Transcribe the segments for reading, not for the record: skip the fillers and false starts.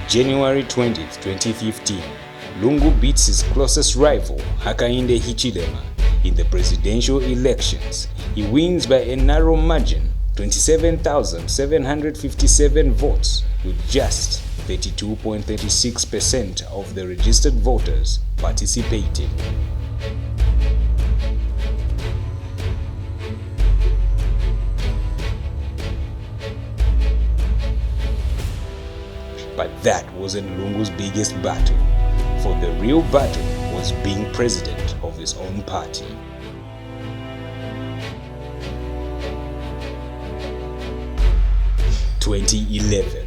January 20th, 2015, Lungu beats his closest rival, Hakainde Hichilema, in the presidential elections. He wins by a narrow margin, 27,757 votes, with just 32.36% of the registered voters participating. But that wasn't Lungu's biggest battle, for the real battle was being president of his own party. In 2011,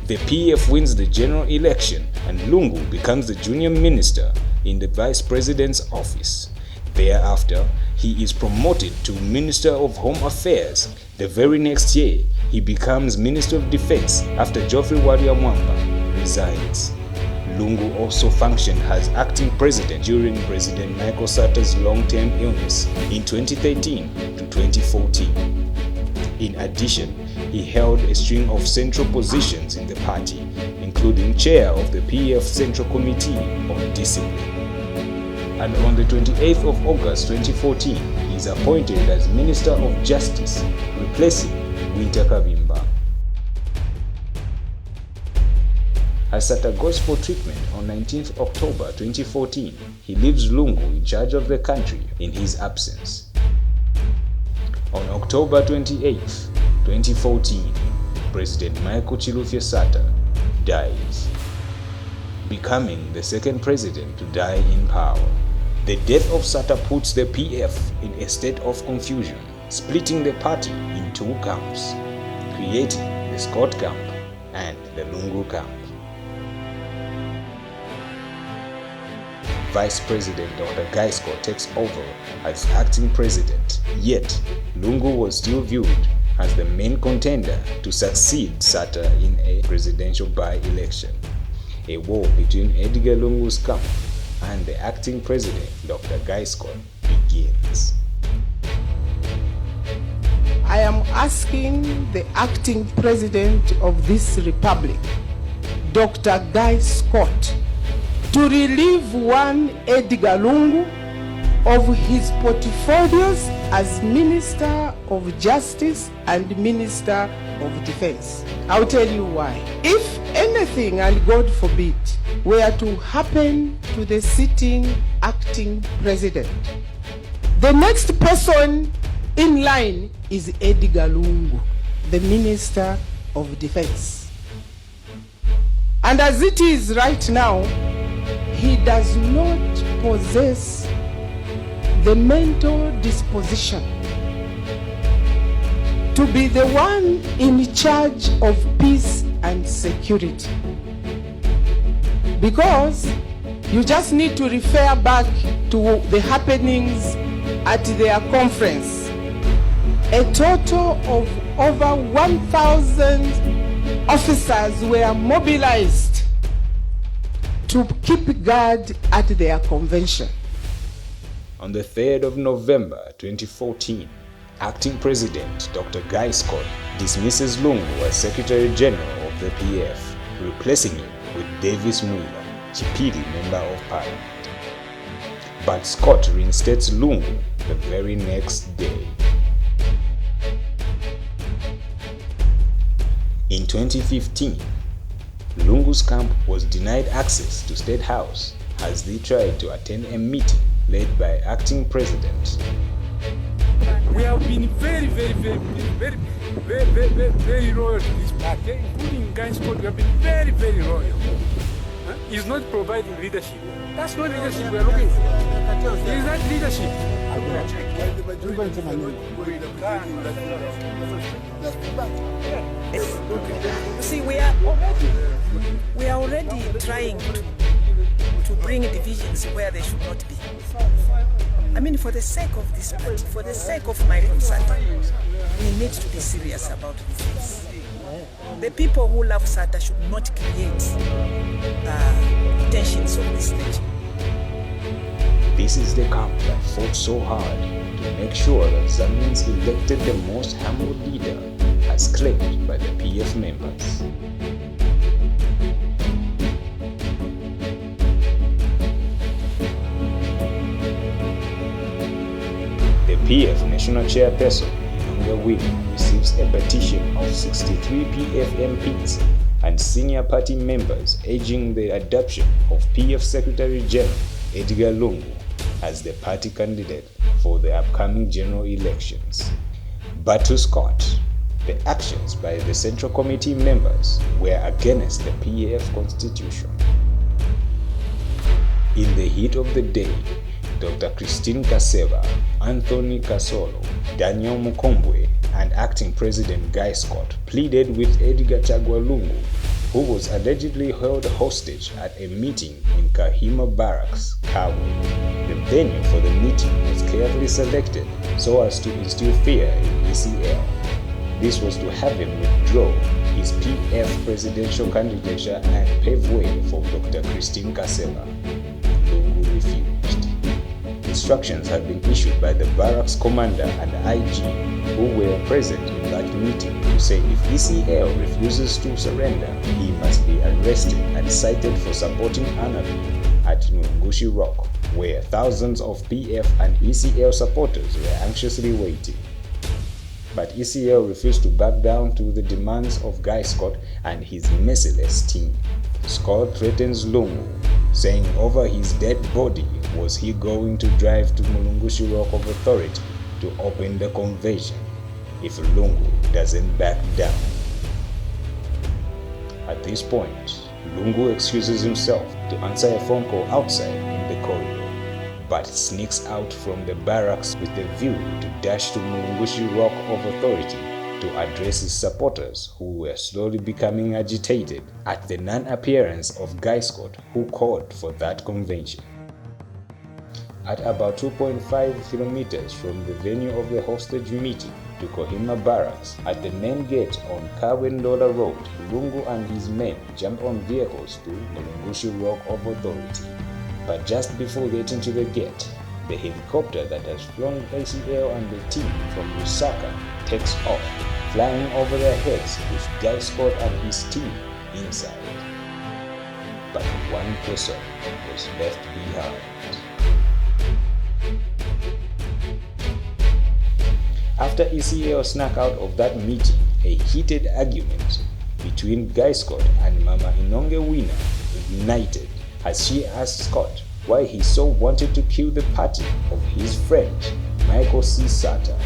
the PF wins the general election and Lungu becomes the junior minister in the vice president's office. Thereafter, he is promoted to Minister of Home Affairs. The very next year, he becomes Minister of Defense after Geoffrey Waria Mwamba resigns. Lungu also functioned as acting president during President Michael Sata's long-term illness in 2013 to 2014. In addition, he held a string of central positions in the party, including chair of the PF Central Committee on Discipline. And on the 28th of August 2014, he is appointed as Minister of Justice, replacing Winter Kavimba. As Sata goes for treatment on 19th October 2014, he leaves Lungu in charge of the country in his absence. On October 28th, 2014, President Michael Chilufya Sata dies, becoming the second president to die in power. The death of Sata puts the PF in a state of confusion, splitting the party in two camps, creating the Scott camp and the Lungu camp. Vice President Dr. Guy Scott takes over as acting president, yet Lungu was still viewed as the main contender to succeed Sata in a presidential by-election. A war between Edgar Lungu's camp and the acting president, Dr. Guy Scott, begins. I am asking the acting president of this republic, Dr. Guy Scott, to relieve one Edgar Lungu of his portfolios as Minister of Justice and Minister of Defense. I'll tell you why. If anything, and God forbid, were to happen to the sitting acting president, the next person in line is Edgar Lungu, the Minister of Defense. And as it is right now, he does not possess the mental disposition to be the one in charge of peace and security. Because you just need to refer back to the happenings at their conference. A total of over 1,000 officers were mobilized to keep guard at their convention. On the 3rd of November 2014, Acting President Dr. Guy Scott dismisses Lungu as Secretary General of the PF, replacing him with Davis Mwila, Chipili Member of Parliament. But Scott reinstates Lungu the very next day. In 2015, Lungu's camp was denied access to State House as they tried to attend a meeting led by acting president. We have been very loyal to this party, including Guy Scott. We have been very loyal. He's not providing leadership. That's not leadership we are looking for. It is not leadership. See, we are already trying to bring divisions where they should not be. I mean, for the sake of this party, for the sake of Michael Sata, we need to be serious about these things. The people who love Sata should not create tensions of this nature. This is the camp that fought so hard to make sure that Zambians elected the most humble leader as claimed by the PF members. PF National Chairperson Inonge Winnie receives a petition of 63 PF MPs and senior party members urging the adoption of PF Secretary General Edgar Lungu as the party candidate for the upcoming general elections. But to Scott, the actions by the Central Committee members were against the PF Constitution. In the heat of the day, Dr. Christine Kaseva, Anthony Kasolo, Daniel Mukombwe, and Acting President Guy Scott pleaded with Edgar Chagwa Lungu, who was allegedly held hostage at a meeting in Kahima Barracks, Chagwa. The venue for the meeting was carefully selected so as to instill fear in ECL. This was to have him withdraw his PF presidential candidature and pave way for Dr. Christine Kaseva. Lungu refused. Instructions had been issued by the barracks commander and IG who were present in that meeting to say if ECL refuses to surrender, he must be arrested and cited for supporting anarchy at Lungu Rock, where thousands of PF and ECL supporters were anxiously waiting. But ECL refused to back down to the demands of Guy Scott and his merciless team. Scott threatens Lungu, saying over his dead body was he going to drive to Mulungushi Rock of Authority to open the convention if Lungu doesn't back down. At this point, Lungu excuses himself to answer a phone call outside in the corridor, but sneaks out from the barracks with the view to dash to Mulungushi Rock of Authority to address his supporters who were slowly becoming agitated at the non-appearance of Guy Scott, who called for that convention. At about 2.5 kilometers from the venue of the hostage meeting to Kohima Barracks, at the main gate on Kawendola Road, Lungu and his men jumped on vehicles to Mulungushi Rock of Authority. But just before getting to the gate, the helicopter that has flown ACL and the team from Lusaka takes off, flying over their heads with Guy Scott and his team inside. But one person was left behind. After ECL snuck out of that meeting, a heated argument between Guy Scott and Mama Inonge Winnie ignited as she asked Scott why he so wanted to kill the party of his friend Michael C. Sata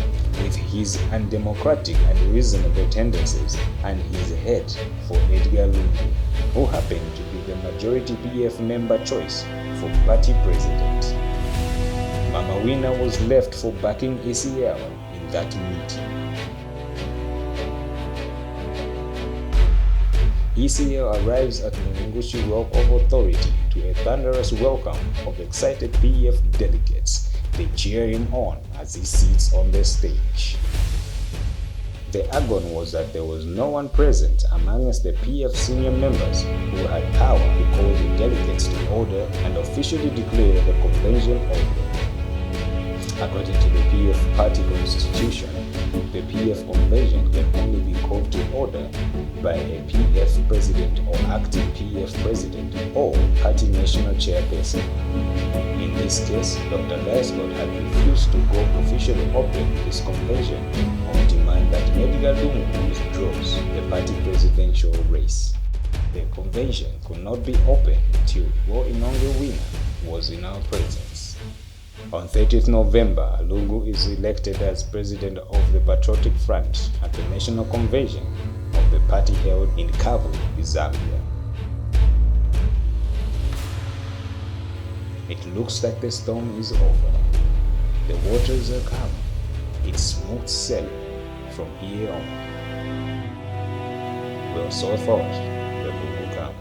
with his undemocratic and reasonable tendencies and his hate for Edgar Lungu, who happened to be the majority PF member choice for party president. Mama Winnie was left for backing ECL in that meeting. ECL arrives at Mulungushi Rock of Authority to a thunderous welcome of excited PF delegates. They cheer him on as he sits on the stage. The agony was that there was no one present amongst the PF senior members who had power to call the delegates to order and officially declare the convention over. According to the PF party constitution, the PF convention can only be called to order by a PF president or acting PF president or party national chairperson. In this case, Dr. Guy Scott had refused to go officially open this convention on demand that Edgar Lungu withdraws the party presidential race. The convention could not be opened till Inonge Winnie was in our presence. On 30th November, Lungu is elected as president of the Patriotic Front at the National Convention of the party held in Kavu, Zambia. It looks like the storm is over. The waters are calm. It's smooth sailing from here on. Well, so thought the Lungu camp.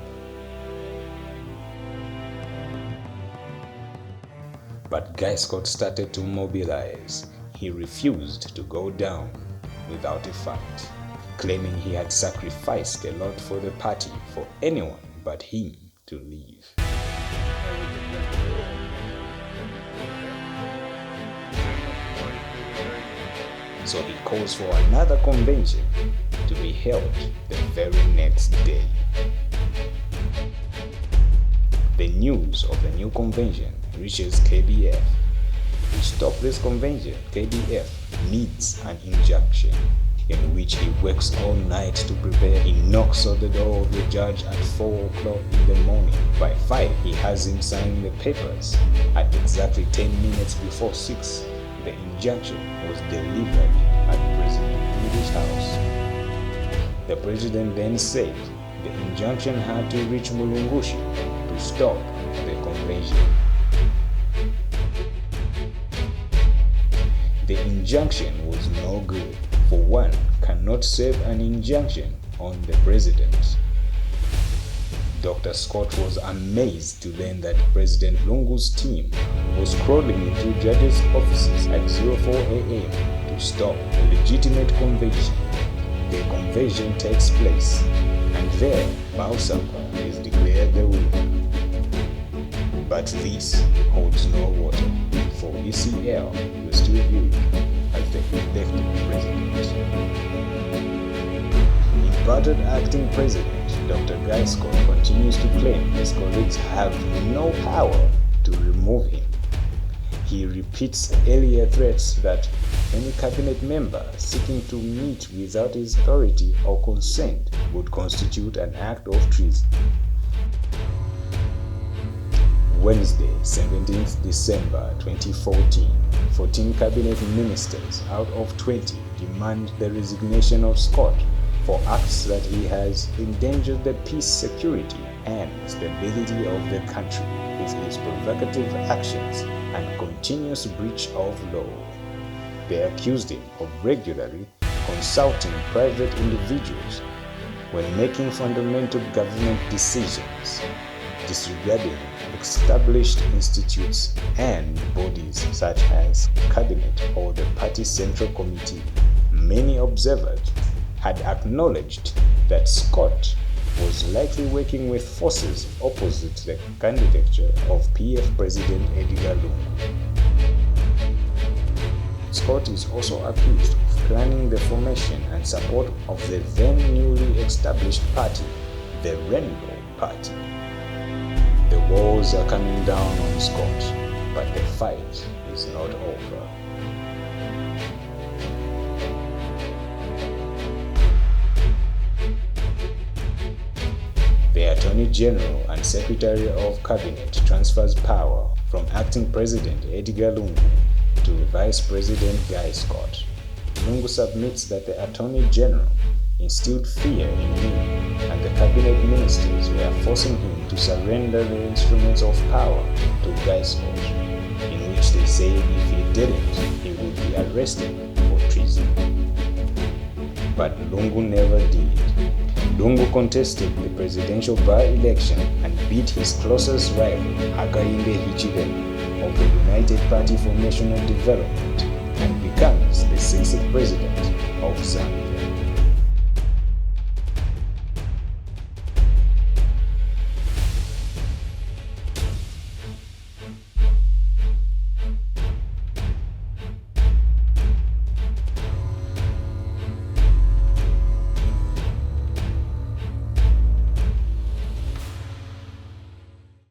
But Guy Scott started to mobilize. He refused to go down without a fight, claiming he had sacrificed a lot for the party for anyone but him to leave. So he calls for another convention to be held the very next day. The news of the new convention reaches KBF. To stop this convention, KDF needs an injunction in which he works all night to prepare. He knocks on the door of the judge at 4 o'clock in the morning. By 5, he has him sign the papers. At exactly 10 minutes before 6, the injunction was delivered at President Lungu's house. The president then said the injunction had to reach Mulungushi to stop the convention. The injunction was no good, for one cannot serve an injunction on the president. Dr. Scott was amazed to learn that President Lungu's team was crawling into judges' offices at 04 a.m. to stop a legitimate convention. The convention takes place, and there Post-Sata is declared the winner. But this holds no water, for ECL will still view as the elected president. Imparted acting president Dr. Guy Scott continues to claim his colleagues have no power to remove him. He repeats earlier threats that any cabinet member seeking to meet without his authority or consent would constitute an act of treason. Wednesday, 17th December 2014, 14 cabinet ministers out of 20 demand the resignation of Scott for acts that he has endangered the peace, security, and stability of the country with his provocative actions and continuous breach of law. They accused him of regularly consulting private individuals when making fundamental government decisions, disregarding established institutes and bodies such as Cabinet or the Party Central Committee. Many observers had acknowledged that Scott was likely working with forces opposite the candidature of PF President Edgar Lungu. Scott is also accused of planning the formation and support of the then newly established party, the Rainbow Party. The walls are coming down on Scott, but the fight is not over. The Attorney General and Secretary of Cabinet transfers power from Acting President Edgar Lungu to Vice President Guy Scott. Lungu submits that the Attorney General instilled fear in him and the cabinet ministers were forcing him to surrender the instruments of power to Guy Scott, in which they said if he didn't, he would be arrested for treason. But Lungu never did. Lungu contested the presidential by-election and beat his closest rival, Hakainde Hichilema, of the United Party for National Development, and becomes the 6th president of Zambia.